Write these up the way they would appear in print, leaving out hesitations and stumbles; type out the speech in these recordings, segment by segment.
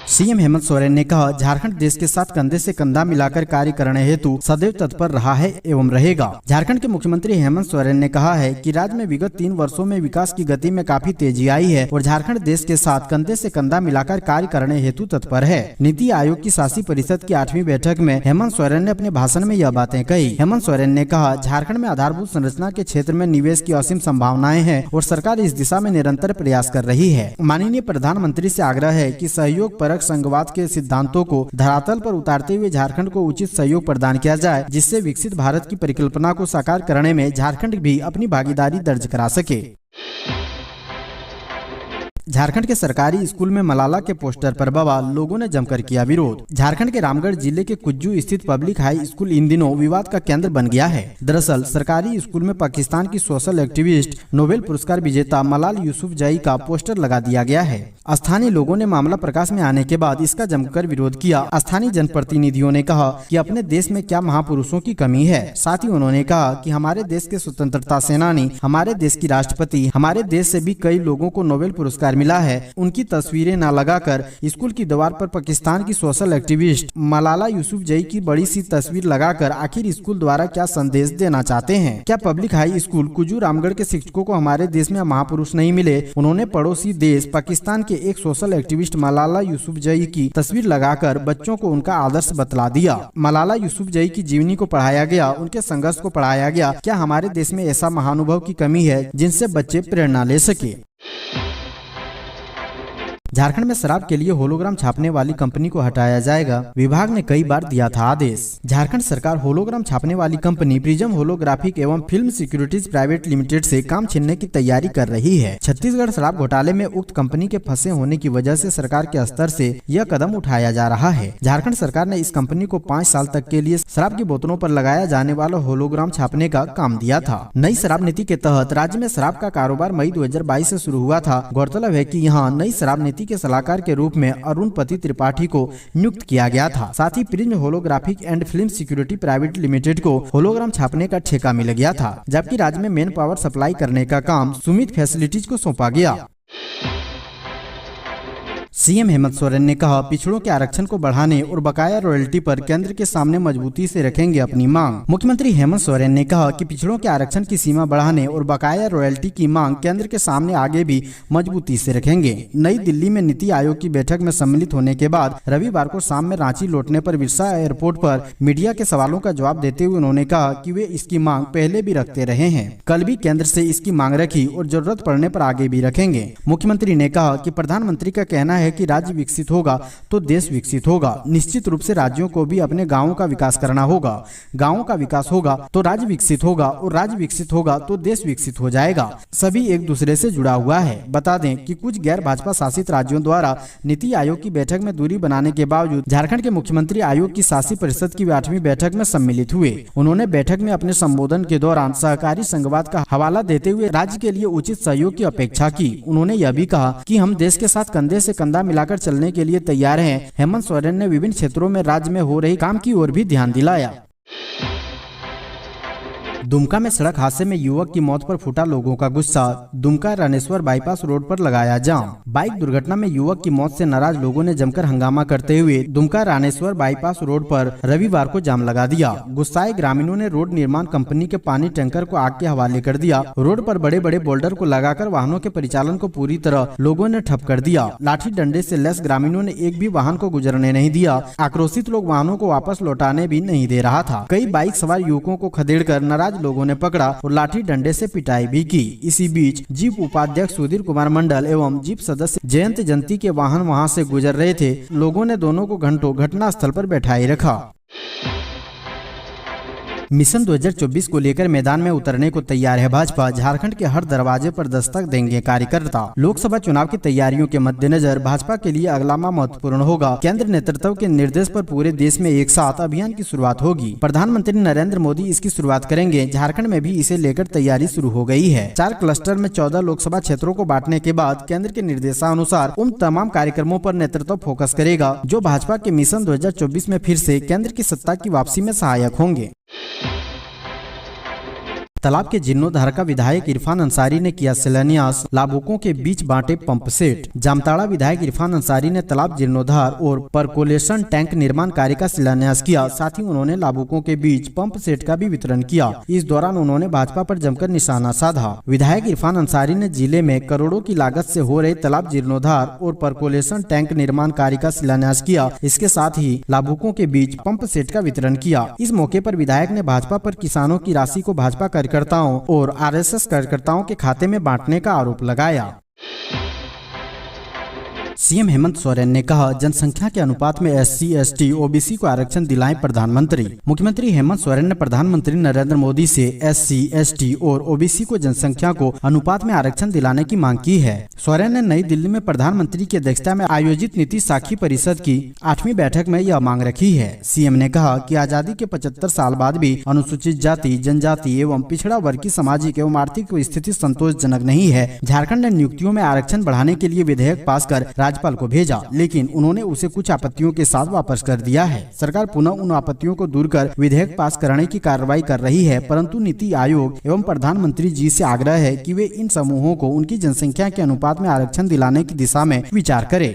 CM Hemant Soren ने कहा, झारखंड देश के साथ कंधे से कंधा मिलाकर कार्य करने हेतु सदैव तत्पर रहा है एवं रहेगा। झारखंड के मुख्यमंत्री हेमंत सोरेन ने कहा है कि राज्य में विगत 3 वर्षों में विकास की गति में काफी तेजी आई है और झारखंड देश के साथ कंधे से कंधा मिलाकर कार्य करने हेतु तत्पर है। नीति आयोग की शासी परिषद की 8वीं बैठक में हेमंत सोरेन ने अपने भाषण में यह बातें कही। हेमंत सोरेन ने कहा, झारखंड में आधारभूत संरचना के क्षेत्र में निवेश की असीम संभावनाएं हैं और सरकार इस दिशा में निरंतर प्रयास कर रही है। माननीय प्रधानमंत्री से आग्रह है कि सहयोग परक संघवाद के सिद्धांतों को धरातल पर उतारते हुए झारखंड को उचित सहयोग प्रदान किया जाए, जिससे विकसित भारत की परिकल्पना को साकार करने में झारखंड भी अपनी भागीदारी दर्ज करा सके। झारखंड के सरकारी स्कूल में मलाला के पोस्टर पर बवाल, लोगों ने जमकर किया विरोध। झारखंड के रामगढ़ जिले के कुज्जू स्थित पब्लिक हाई स्कूल इन दिनों विवाद का केंद्र बन गया है। दरअसल सरकारी स्कूल में पाकिस्तान की सोशल एक्टिविस्ट, नोबेल पुरस्कार विजेता मलाल यूसुफजई का पोस्टर लगा दिया गया है। स्थानीय लोगों ने मामला प्रकाश में आने के बाद इसका जमकर विरोध किया। स्थानीय जनप्रतिनिधियों ने कहा कि अपने देश में क्या महापुरुषों की कमी है। साथ ही उन्होंने कहा कि हमारे देश के स्वतंत्रता सेनानी, हमारे देश की राष्ट्रपति, हमारे देश से भी कई लोगों को नोबेल पुरस्कार मिला है, उनकी तस्वीरें न लगाकर स्कूल की दीवार पर पाकिस्तान की सोशल एक्टिविस्ट मलाला यूसुफजई की बड़ी सी तस्वीर लगाकर आखिर स्कूल द्वारा क्या संदेश देना चाहते हैं। क्या public high school Kujju Ramgarh के शिक्षकों को हमारे देश में महापुरुष नहीं मिले? उन्होंने पड़ोसी देश पाकिस्तान के एक सोशल एक्टिविस्ट मलाला यूसुफजई की तस्वीर लगाकर बच्चों को उनका आदर्श बतला दिया। मलाला यूसुफजई की जीवनी को पढ़ाया गया, उनके संघर्ष को पढ़ाया गया। क्या हमारे देश में ऐसा महानुभव की कमी है जिनसे बच्चे प्रेरणा ले सके? झारखंड में शराब के लिए होलोग्राम छापने वाली कंपनी को हटाया जाएगा। विभाग ने कई बार दिया था आदेश। झारखंड सरकार होलोग्राम छापने वाली कंपनी प्रिज्म होलोग्राफिक एवं फिल्म सिक्योरिटीज प्राइवेट लिमिटेड से काम छीनने की तैयारी कर रही है। छत्तीसगढ़ शराब घोटाले में उक्त कंपनी के फंसे होने की वजह से सरकार के स्तर से यह कदम उठाया जा रहा है। झारखंड सरकार ने इस कंपनी को 5 साल तक के लिए शराब की बोतलों पर लगाया जाने वाला होलोग्राम छापने का काम दिया था। नई शराब नीति के तहत राज्य में शराब का कारोबार मई 2022 से शुरू हुआ था। गौरतलब है कि यहाँ नई शराब नीति के सलाहकार के रूप में अरुण पति त्रिपाठी को नियुक्त किया गया था। साथ ही Prism holographic and film security private limited को होलोग्राम छापने का ठेका मिल गया था, जबकि राज्य में मेन पावर सप्लाई करने का काम सुमित फैसिलिटीज को सौंपा गया। सीएम हेमंत सोरेन ने कहा, पिछड़ों के आरक्षण को बढ़ाने और बकाया रॉयल्टी पर केंद्र के सामने मजबूती से रखेंगे अपनी मांग। मुख्यमंत्री हेमंत सोरेन ने कहा कि पिछड़ों के आरक्षण की सीमा बढ़ाने और बकाया रॉयल्टी की मांग केंद्र के सामने आगे भी मजबूती से रखेंगे। नई दिल्ली में नीति आयोग की बैठक में सम्मिलित होने के बाद रविवार को शाम में रांची लौटने पर बिरसा एयरपोर्ट पर मीडिया के सवालों का जवाब देते हुए उन्होंने कहा कि वे इसकी मांग पहले भी रखते रहे हैं, कल भी केंद्र से इसकी मांग रखी और जरूरत पड़ने पर आगे भी रखेंगे। मुख्यमंत्री ने कहा कि प्रधानमंत्री का कहना है कि राज्य विकसित होगा तो देश विकसित होगा। निश्चित रूप से राज्यों को भी अपने गांवों का विकास करना होगा। गांवों का विकास होगा तो राज्य विकसित होगा और राज्य विकसित होगा तो देश विकसित हो जाएगा। सभी एक दूसरे से जुड़ा हुआ है। बता दें कि कुछ गैर भाजपा शासित राज्यों द्वारा नीति आयोग की बैठक में दूरी बनाने के बावजूद झारखंड के मुख्यमंत्री आयोग की शासी परिषद की 8वीं बैठक में सम्मिलित हुए। उन्होंने बैठक में अपने संबोधन के दौरान सहकारी संघवाद का हवाला देते हुए राज्य के लिए उचित सहयोग की अपेक्षा की। उन्होंने यह भी कहा कि हम देश के साथ कंधे से कंधा मिलाकर चलने के लिए तैयार हैं। हेमंत सोरेन ने विभिन्न क्षेत्रों में राज्य में हो रही काम की ओर भी ध्यान दिलाया। दुमका में सड़क हादसे में युवक की मौत पर फूटा लोगों का गुस्सा। दुमका रानेश्वर बाईपास रोड पर लगाया जाम। बाइक दुर्घटना में युवक की मौत से नाराज लोगों ने जमकर हंगामा करते हुए दुमका रानेश्वर बाईपास रोड पर रविवार को जाम लगा दिया। गुस्साए ग्रामीणों ने रोड निर्माण कंपनी के पानी टैंकर को आग के हवाले कर दिया। रोड पर बड़े बड़े बोल्डर को लगाकर वाहनों के परिचालन को पूरी तरह लोगों ने ठप कर दिया। लाठी डंडे से लैस ग्रामीणों ने एक भी वाहन को गुजरने नहीं दिया। आक्रोशित लोग वाहनों को वापस लौटाने भी नहीं दे रहा था। कई बाइक सवार युवकों को खदेड़कर नाराज लोगों ने पकड़ा और लाठी डंडे से पिटाई भी की। इसी बीच जीप उपाध्यक्ष सुधीर कुमार मंडल एवं जीप सदस्य जयंत जंती के वाहन वहां से गुजर रहे थे। लोगों ने दोनों को घंटों घटना स्थल पर बैठाए रखा। मिशन 2024 को लेकर मैदान में उतरने को तैयार है भाजपा। झारखंड के हर दरवाजे पर दस्तक देंगे कार्यकर्ता। लोकसभा चुनाव की तैयारियों के मद्देनजर भाजपा के लिए अगला माह महत्वपूर्ण होगा। केंद्र नेतृत्व के निर्देश पर पूरे देश में एक साथ अभियान की शुरुआत होगी। प्रधानमंत्री नरेंद्र मोदी इसकी शुरुआत करेंगे। झारखंड में भी इसे लेकर तैयारी शुरू हो गई है। 4 क्लस्टर में 14 लोकसभा क्षेत्रों को बांटने के बाद केंद्र के निर्देशानुसार उन तमाम कार्यक्रमों पर नेतृत्व फोकस करेगा जो भाजपा के मिशन 2024 में फिर से केंद्र की सत्ता की वापसी में सहायक होंगे। तालाब के जीर्णोद्धार का विधायक इरफान अंसारी ने किया शिलान्यास, लाभुकों के बीच बांटे पंप सेट। जामताड़ा विधायक इरफान अंसारी ने तालाब जीर्णोद्धार और परकोलेशन टैंक निर्माण कार्य का शिलान्यास किया। साथ ही उन्होंने लाभुकों के बीच पंप सेट का भी वितरण किया। इस दौरान उन्होंने भाजपा पर जमकर निशाना साधा। विधायक इरफान अंसारी ने जिले में करोड़ों की लागत से हो रहे तालाब जीर्णोद्धार और परकोलेशन टैंक निर्माण कार्य का शिलान्यास किया। इसके साथ ही लाभुकों के बीच पंप सेट का वितरण किया। इस मौके पर विधायक ने भाजपा पर किसानों की राशि को भाजपा कार्यकर्ताओं और आरएसएस कार्यकर्ताओं के खाते में बांटने का आरोप लगाया। सीएम हेमंत सोरेन ने कहा, जनसंख्या के अनुपात में SC, ST, OBC को आरक्षण दिलाएं प्रधानमंत्री। मुख्यमंत्री हेमंत सोरेन ने प्रधानमंत्री नरेंद्र मोदी से SC, ST और OBC को जनसंख्या को अनुपात में आरक्षण दिलाने की मांग की है। सोरेन ने नई दिल्ली में प्रधानमंत्री की अध्यक्षता में आयोजित नीति साखी परिषद की 8वीं बैठक में यह मांग रखी है। सीएम ने कहा कि आजादी के 75 साल बाद भी अनुसूचित जाति, जनजाति एवं पिछड़ा वर्ग की सामाजिक एवं आर्थिक स्थिति संतोषजनक नहीं है। झारखंड ने नियुक्तियों में आरक्षण बढ़ाने के लिए विधेयक पास कर राज्यपाल को भेजा, लेकिन उन्होंने उसे कुछ आपत्तियों के साथ वापस कर दिया है। सरकार पुनः उन आपत्तियों को दूर कर विधेयक पास कराने की कार्रवाई कर रही है, परंतु नीति आयोग एवं प्रधानमंत्री जी से आग्रह है कि वे इन समूहों को उनकी जनसंख्या के अनुपात में आरक्षण दिलाने की दिशा में विचार करें।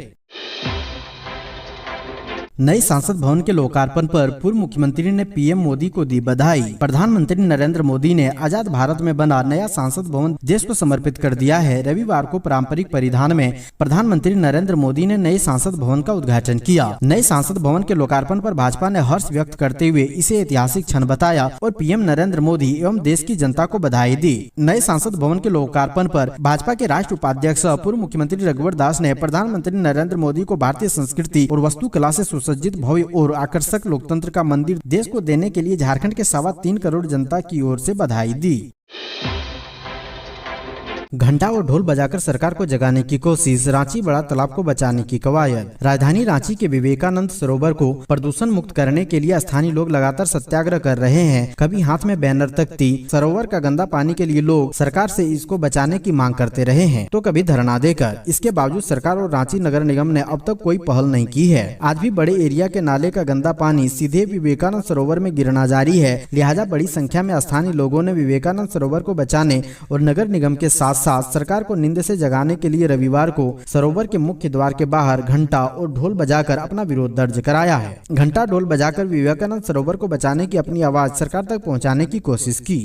नए संसद भवन के लोकार्पण पर पूर्व मुख्यमंत्री ने पीएम मोदी को दी बधाई। प्रधानमंत्री नरेंद्र मोदी ने आजाद भारत में बना नया संसद भवन देश को समर्पित कर दिया है। रविवार को पारंपरिक परिधान में प्रधानमंत्री नरेंद्र मोदी ने नए संसद भवन का उद्घाटन किया। नए संसद भवन के लोकार्पण पर भाजपा ने हर्ष व्यक्त करते हुए इसे ऐतिहासिक क्षण बताया और पीएम नरेंद्र मोदी एवं देश की जनता को बधाई दी। नए संसद भवन के लोकार्पण पर भाजपा के राष्ट्रीय उपाध्यक्ष पूर्व मुख्यमंत्री रघुवर दास ने प्रधानमंत्री नरेंद्र मोदी को भारतीय संस्कृति और वास्तुकला से सुसज्जित भव्य और आकर्षक लोकतंत्र का मंदिर देश को देने के लिए झारखंड के 3.25 करोड़ जनता की ओर से बधाई दी। घंटा और ढोल बजाकर सरकार को जगाने की कोशिश, रांची बड़ा तालाब को बचाने की कवायद। राजधानी रांची के विवेकानंद सरोवर को प्रदूषण मुक्त करने के लिए स्थानीय लोग लगातार सत्याग्रह कर रहे हैं। कभी हाथ में बैनर तख्ती, सरोवर का गंदा पानी के लिए लोग सरकार से इसको बचाने की मांग करते रहे हैं, तो कभी धरना देकर। इसके बावजूद सरकार और रांची नगर निगम ने अब तक कोई पहल नहीं की है। आज भी बड़े एरिया के नाले का गंदा पानी सीधे विवेकानंद सरोवर में गिरना जारी है। लिहाजा बड़ी संख्या में स्थानीय लोगों ने विवेकानंद सरोवर को बचाने और नगर निगम के साथ सरकार को नींद से जगाने के लिए रविवार को सरोवर के मुख्य द्वार के बाहर घंटा और ढोल बजाकर अपना विरोध दर्ज कराया है। घंटा ढोल बजाकर विवेकानंद सरोवर को बचाने की अपनी आवाज सरकार तक पहुंचाने की कोशिश की।